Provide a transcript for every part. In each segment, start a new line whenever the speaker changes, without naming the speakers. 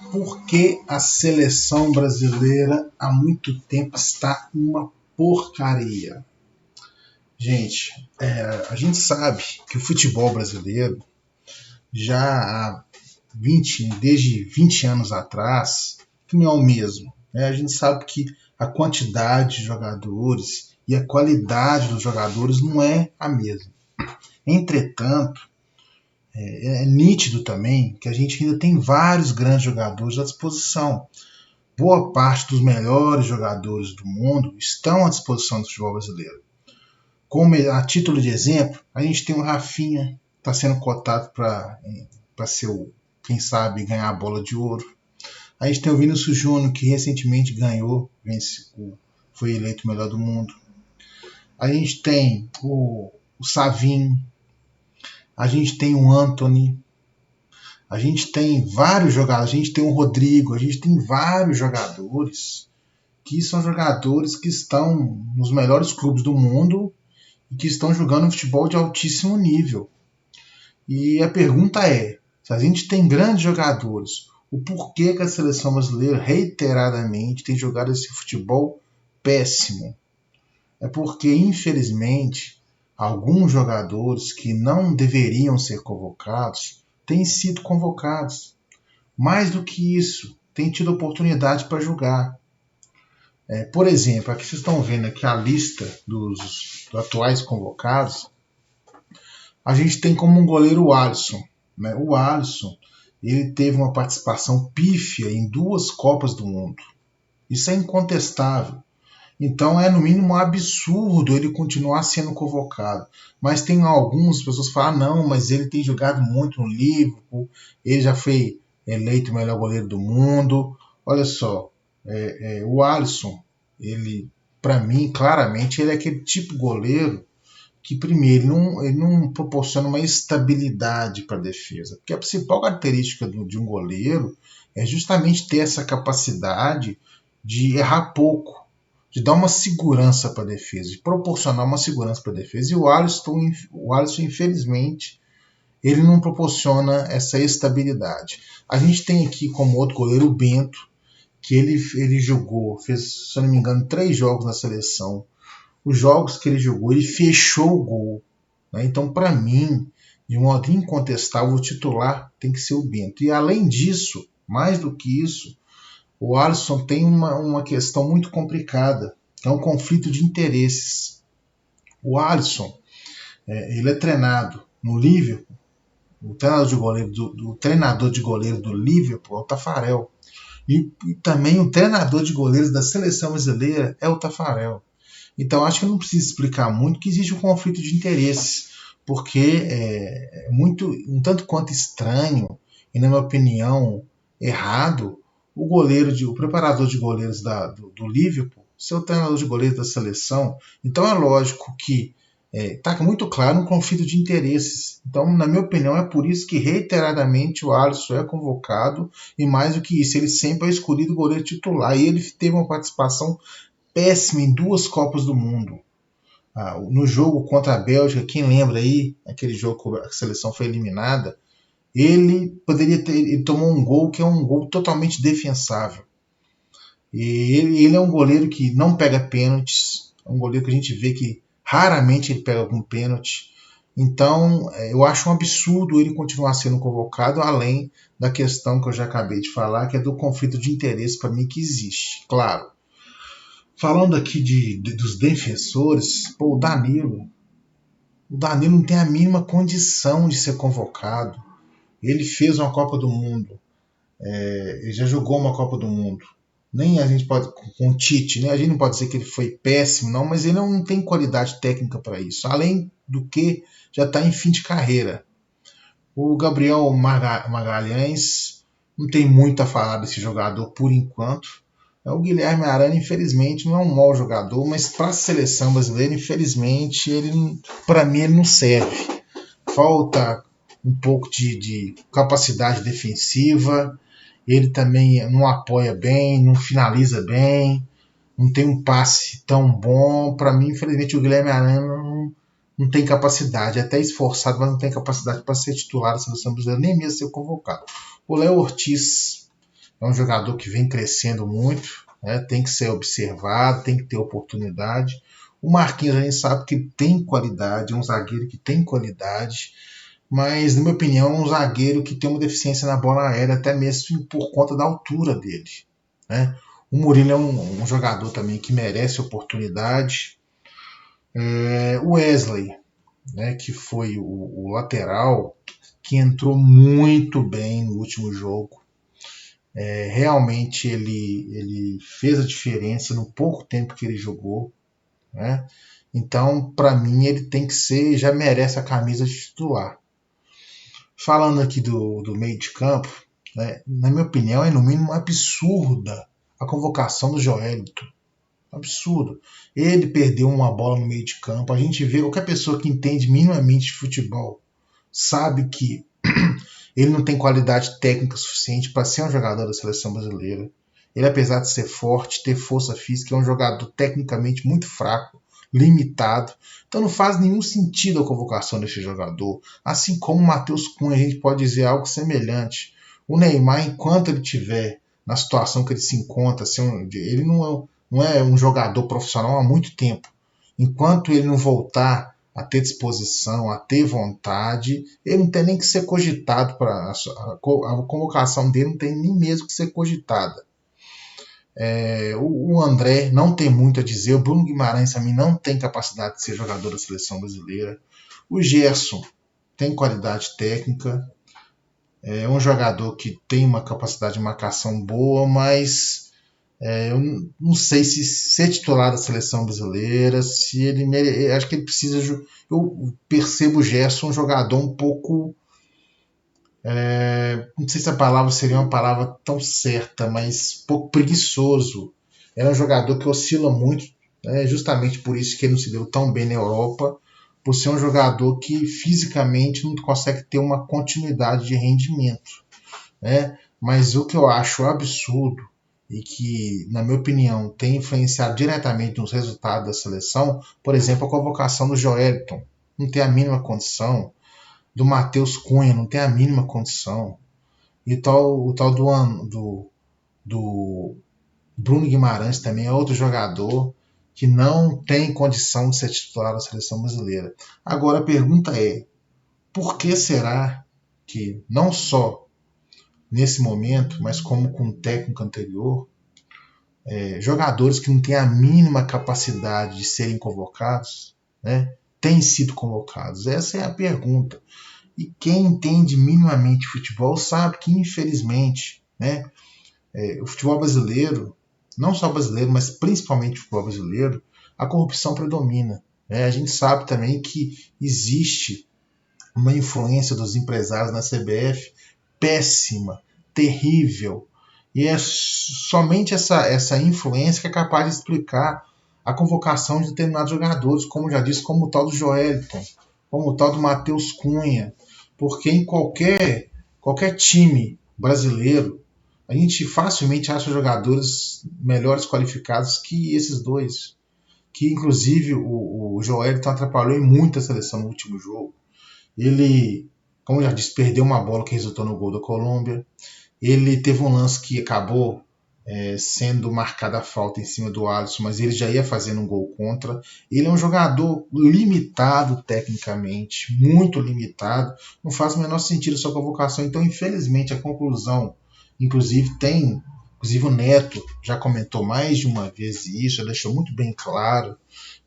Porque a seleção brasileira há muito tempo está uma porcaria. Gente, a gente sabe que o futebol brasileiro já há desde 20 anos atrás, que não é o mesmo. Né? A gente sabe que a quantidade de jogadores e a qualidade dos jogadores não é a mesma. Entretanto, é nítido também que a gente ainda tem vários grandes jogadores à disposição. Boa parte dos melhores jogadores do mundo estão à disposição do futebol brasileiro. Como a título de exemplo, a gente tem o Rafinha, que está sendo cotado para ser quem sabe, ganhar a bola de ouro. A gente tem o Vinícius Júnior, que recentemente foi eleito o melhor do mundo. A gente tem o Savinho, a gente tem o Antony, a gente tem vários jogadores, a gente tem o Rodrigo, a gente tem vários jogadores que são jogadores que estão nos melhores clubes do mundo e que estão jogando futebol de altíssimo nível. E a pergunta é, se a gente tem grandes jogadores, o porquê que a seleção brasileira reiteradamente tem jogado esse futebol péssimo? É porque, infelizmente, alguns jogadores que não deveriam ser convocados têm sido convocados. Mais do que isso, têm tido oportunidade para jogar. Por exemplo, aqui vocês estão vendo aqui a lista dos atuais convocados. A gente tem como um goleiro o Alisson. Né? O Alisson, ele teve uma participação pífia em 2 Copas do Mundo. Isso é incontestável. Então é no mínimo um absurdo ele continuar sendo convocado. Mas tem algumas pessoas que falam, não, mas ele tem jogado muito no Liverpool, ele já foi eleito o melhor goleiro do mundo. Olha só, o Alisson, ele, para mim, claramente, ele é aquele tipo de goleiro que, primeiro, ele não proporciona uma estabilidade para a defesa. Porque a principal característica de um goleiro é justamente ter essa capacidade de errar pouco, de dar uma segurança para a defesa, de proporcionar uma segurança para a defesa. E o Alisson, infelizmente, ele não proporciona essa estabilidade. A gente tem aqui como outro goleiro o Bento, que ele jogou, fez, se eu não me engano, 3 jogos na seleção. Os jogos que ele jogou, ele fechou o gol. Né? Então, para mim, de modo incontestável, o titular tem que ser o Bento. E além disso, mais do que isso, o Alisson tem uma questão muito complicada, que é um conflito de interesses. O Alisson, ele é treinado no Liverpool, o treinador de goleiro do Liverpool é o Taffarel. E também o treinador de goleiros da seleção brasileira é o Taffarel. Então acho que eu não preciso explicar muito que existe um conflito de interesses, porque é um tanto quanto estranho e, na minha opinião, errado o preparador de goleiros do Liverpool ser o treinador de goleiros da seleção. Então é lógico que está muito claro um conflito de interesses. Então, na minha opinião, é por isso que reiteradamente o Alisson é convocado e, mais do que isso, ele sempre é escolhido goleiro titular e ele teve uma participação péssima em 2 Copas do Mundo. No jogo contra a Bélgica, quem lembra aí, aquele jogo que a seleção foi eliminada, ele tomou um gol que é um gol totalmente defensável. E ele é um goleiro que não pega pênaltis, é um goleiro que a gente vê que raramente ele pega algum pênalti. Então, eu acho um absurdo ele continuar sendo convocado, além da questão que eu já acabei de falar, que é do conflito de interesse para mim que existe, claro. Falando aqui dos defensores, o Danilo não tem a mínima condição de ser convocado. Ele fez uma Copa do Mundo, ele já jogou uma Copa do Mundo. Nem a gente pode, com o Tite, né? A gente não pode dizer que ele foi péssimo, não, mas ele não tem qualidade técnica para isso. Além do que, já está em fim de carreira. O Gabriel Magalhães não tem muito a falar desse jogador por enquanto. O Guilherme Arana, infelizmente, não é um mau jogador, mas para a seleção brasileira, infelizmente, para mim, ele não serve. Falta um pouco de capacidade defensiva, ele também não apoia bem, não finaliza bem, não tem um passe tão bom. Para mim, infelizmente, o Guilherme Arana não tem capacidade, é até esforçado, mas não tem capacidade para ser titular da seleção brasileira, nem mesmo ser convocado. O Léo Ortiz é um jogador que vem crescendo muito, né? Tem que ser observado, tem que ter oportunidade. O Marquinhos a gente sabe que tem qualidade, é um zagueiro que tem qualidade, mas, na minha opinião, é um zagueiro que tem uma deficiência na bola aérea, até mesmo por conta da altura dele, né? O Murilo é um jogador também que merece oportunidade. O Wesley, né, que foi o lateral, que entrou muito bem no último jogo. Realmente ele fez a diferença no pouco tempo que ele jogou, né? Então, para mim, ele tem que ser, já merece a camisa de titular. Falando aqui do meio de campo, né, na minha opinião, é no mínimo absurda a convocação do Joelito. Absurdo. Ele perdeu uma bola no meio de campo. A gente vê, qualquer pessoa que entende minimamente de futebol sabe que ele não tem qualidade técnica suficiente para ser um jogador da seleção brasileira. Ele, apesar de ser forte, ter força física, é um jogador tecnicamente muito fraco, limitado. Então não faz nenhum sentido a convocação desse jogador. Assim como o Matheus Cunha, a gente pode dizer algo semelhante. O Neymar, enquanto ele tiver na situação que ele se encontra, ele não é um jogador profissional há muito tempo. Enquanto ele não voltar a ter disposição, a ter vontade, ele não tem nem que ser cogitado para a convocação dele não tem nem mesmo que ser cogitada. O André não tem muito a dizer, o Bruno Guimarães também não tem capacidade de ser jogador da seleção brasileira. O Gerson tem qualidade técnica, é um jogador que tem uma capacidade de marcação boa, mas eu não sei se ser titular da seleção brasileira, se ele acho que ele precisa. Eu percebo o Gerson um jogador um pouco. Não sei se a palavra seria uma palavra tão certa, mas pouco preguiçoso. Era um jogador que oscila muito, né, justamente por isso que ele não se deu tão bem na Europa, por ser um jogador que fisicamente não consegue ter uma continuidade de rendimento, né? Mas o que eu acho absurdo e que, na minha opinião, tem influenciado diretamente nos resultados da seleção, por exemplo, a convocação do Joelton, não tem a mínima condição, do Matheus Cunha, não tem a mínima condição, e o tal do Bruno Guimarães também é outro jogador que não tem condição de ser titular da seleção brasileira. Agora a pergunta é, por que será que não só nesse momento, mas como com o técnico anterior, jogadores que não têm a mínima capacidade de serem convocados, né, têm sido convocados? Essa é a pergunta. E quem entende minimamente futebol sabe que, infelizmente, né, o futebol brasileiro, não só brasileiro, mas principalmente o futebol brasileiro, a corrupção predomina. Né? A gente sabe também que existe uma influência dos empresários na CBF péssima, terrível. E é somente essa influência que é capaz de explicar a convocação de determinados jogadores, como já disse, como o tal do Joelton, como o tal do Matheus Cunha. Porque em qualquer time brasileiro, a gente facilmente acha jogadores melhores qualificados que esses dois. Que inclusive o Joelton atrapalhou em muito a seleção no último jogo. Ele, como já disse, perdeu uma bola que resultou no gol da Colômbia. Ele teve um lance que acabou sendo marcada a falta em cima do Alisson, mas ele já ia fazendo um gol contra. Ele é um jogador limitado tecnicamente, muito limitado. Não faz o menor sentido a sua convocação. Então, infelizmente, a conclusão, inclusive o Neto já comentou mais de uma vez isso, já deixou muito bem claro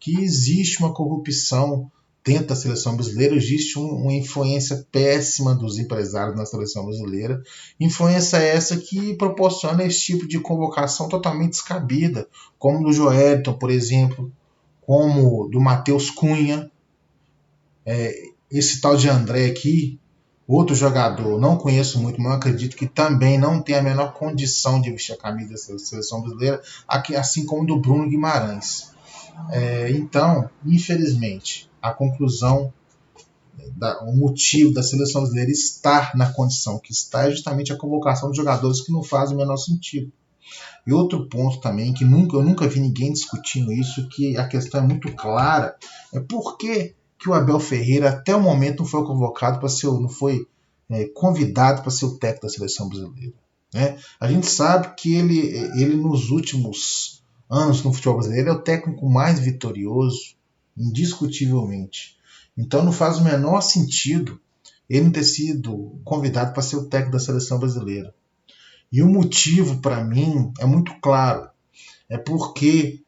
que existe uma corrupção dentro da seleção brasileira, existe uma influência péssima dos empresários na seleção brasileira, influência essa que proporciona esse tipo de convocação totalmente descabida, como do Joelton, por exemplo, como do Matheus Cunha, esse tal de André aqui, outro jogador, não conheço muito, mas acredito que também não tem a menor condição de vestir a camisa da seleção brasileira, assim como do Bruno Guimarães. Então, infelizmente, a conclusão, o motivo da seleção brasileira estar na condição que está é justamente a convocação de jogadores que não fazem o menor sentido. E outro ponto também, que eu nunca vi ninguém discutindo isso, que a questão é muito clara, é por que o Abel Ferreira até o momento não foi convocado para ser, não foi convidado para ser o técnico da seleção brasileira. né? A gente sabe que ele nos últimos anos no futebol brasileiro é o técnico mais vitorioso, indiscutivelmente. Então não faz o menor sentido ele não ter sido convidado para ser o técnico da seleção brasileira. E o motivo, para mim, é muito claro. É porque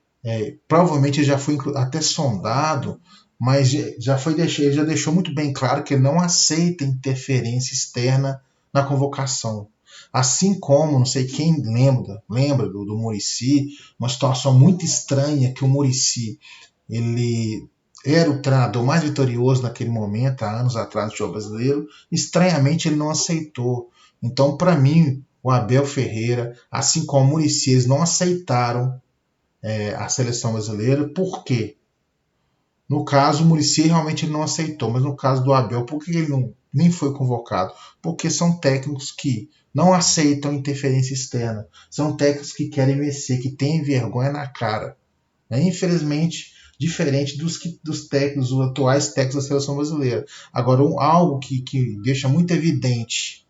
provavelmente ele já foi até sondado, mas ele já deixou muito bem claro que ele não aceita interferência externa na convocação. Assim como, não sei quem lembra do Muricy, uma situação muito estranha que o Muricy, ele era o treinador mais vitorioso naquele momento, há anos atrás do futebol brasileiro, estranhamente ele não aceitou. Então, para mim, o Abel Ferreira, assim como o Muricy, eles não aceitaram a seleção brasileira. Por quê? No caso, o Muricy realmente ele não aceitou, mas no caso do Abel, por que ele nem foi convocado? Porque são técnicos que não aceitam interferência externa, são técnicos que querem vencer, que têm vergonha na cara. Infelizmente, diferente dos técnicos, os atuais técnicos da seleção brasileira. Agora, algo que deixa muito evidente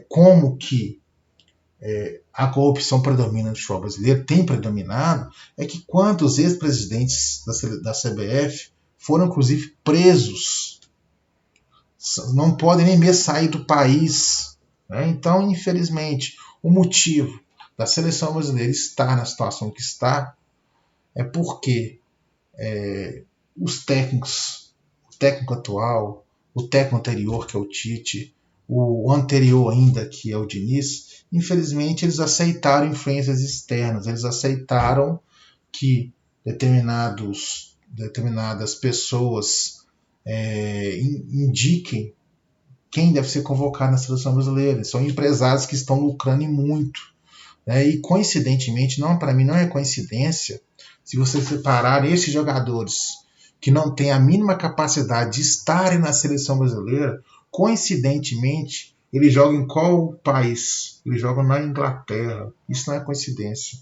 como que a corrupção predomina no futebol brasileiro, tem predominado, é que quantos ex-presidentes da CBF foram, inclusive, presos, não podem nem mesmo sair do país. Né? Então, infelizmente, o motivo da seleção brasileira estar na situação que está é porque os técnicos, o técnico atual, o técnico anterior, que é o Tite, o anterior ainda, que é o Diniz, infelizmente eles aceitaram influências externas, eles aceitaram que determinadas pessoas indiquem quem deve ser convocado na seleção brasileira. São empresários que estão lucrando muito. Né? E coincidentemente, para mim não é coincidência, se você separar esses jogadores que não têm a mínima capacidade de estarem na seleção brasileira, coincidentemente, ele joga em qual país? Ele joga na Inglaterra. Isso não é coincidência.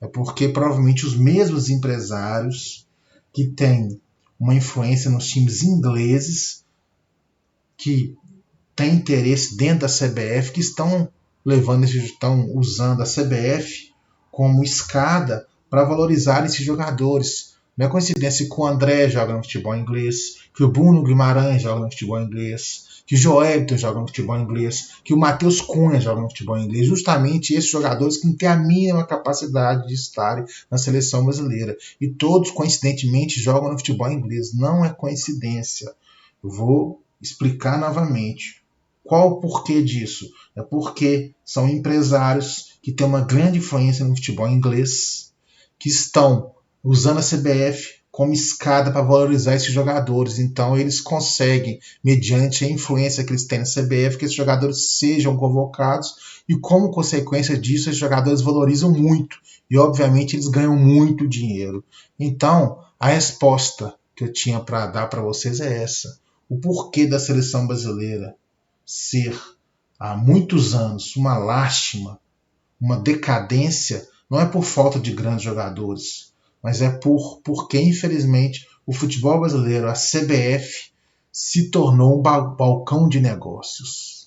É porque provavelmente os mesmos empresários que têm uma influência nos times ingleses, que têm interesse dentro da CBF, que estão usando a CBF como escada para valorizar esses jogadores. Não é coincidência que o André joga no futebol inglês, que o Bruno Guimarães joga no futebol inglês, que o Joelito joga no futebol inglês, que o Matheus Cunha joga no futebol inglês. Justamente esses jogadores que não têm a mínima capacidade de estarem na seleção brasileira. E todos, coincidentemente, jogam no futebol inglês. Não é coincidência. Eu vou explicar novamente. Qual o porquê disso? É porque são empresários que têm uma grande influência no futebol inglês, que estão usando a CBF como escada para valorizar esses jogadores. Então eles conseguem, mediante a influência que eles têm na CBF, que esses jogadores sejam convocados e, como consequência disso, esses jogadores valorizam muito e, obviamente, eles ganham muito dinheiro. Então, a resposta que eu tinha para dar para vocês é essa. O porquê da seleção brasileira ser há muitos anos uma lástima, uma decadência, não é por falta de grandes jogadores, mas é porque, infelizmente, o futebol brasileiro, a CBF, se tornou um balcão de negócios.